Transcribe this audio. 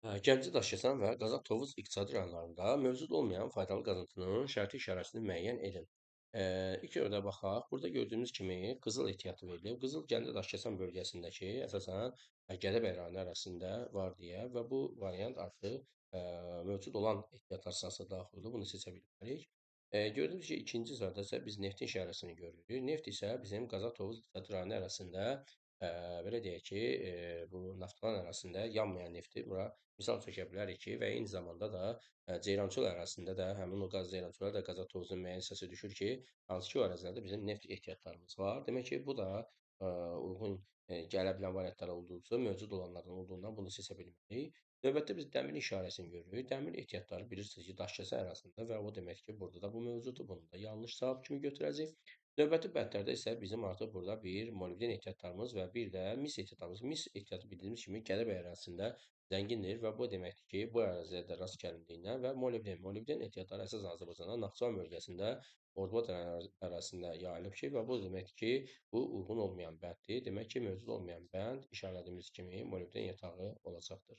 Gəncə Daşkəsən və Qazax Tovuz iqtisadi rayonlarında mövcud olmayan faydalı qazıntının şərti işarəsini müəyyən edin. İlk növbədə baxaq. Burada gördüyümüz kimi qızıl ehtiyatı verilib. Qızıl Gəncə Daşkəsən bölgəsindəki əsasən Gədəbəy rayonu ərazisində var deyə və bu variant artıq mövcud olan ehtiyatlar sırasına daxildir. Bunu seçə bilərik. Gördüyümüz ki, ikinci sırada isə biz neftin işarəsini görürük. Neft isə bizim Qazax Tovuz iqtisadi rayonu ərazisində belə deyək ki, bu naftalan ərazisində yanmayan nefti bura misal çəkə bilərik ki, və eyni zamanda da Ceyrançöl ərazisində də həmin o qaz Ceyrançölə də Qazax Tovuzun müəyyən hissəsi düşür ki, hansı ki, o ərazilərdə bizim neft ehtiyatlarımız var. Demək ki, bu da uyğun gələ bilən variantlar olduqca mövcud olanlardan olduğundan bunu seçə bilmərik. Növbətdə biz dəmir işarəsini görürük. Dəmir ehtiyatları bilirsiniz ki, Daşkəsən ərazisində və o demək ki, burada da bu mövcuddur. Bunu da yanlış cavab kimi götürəcəyik. Növbəti bəndlərdə isə bizim artıq burada bir molibden ehtiyatlarımız və bir də mis ehtiyatlarımız. Mis ehtiyatı bildiyimiz kimi Gədəbəy ərazisində zəngindir və bu deməkdir ki, bu ərazidə də rast gəlindiyindən və molibden ehtiyatları əsasən Azərbaycanın Naxçıvan bölgəsində Ordubad ərazisində yayılıb ki, və bu deməkdir ki, bu uyğun olmayan bənddir. Demək ki, mövcud olmayan bənd işarələdiyimiz kimi molibden yatağı olacaqdır.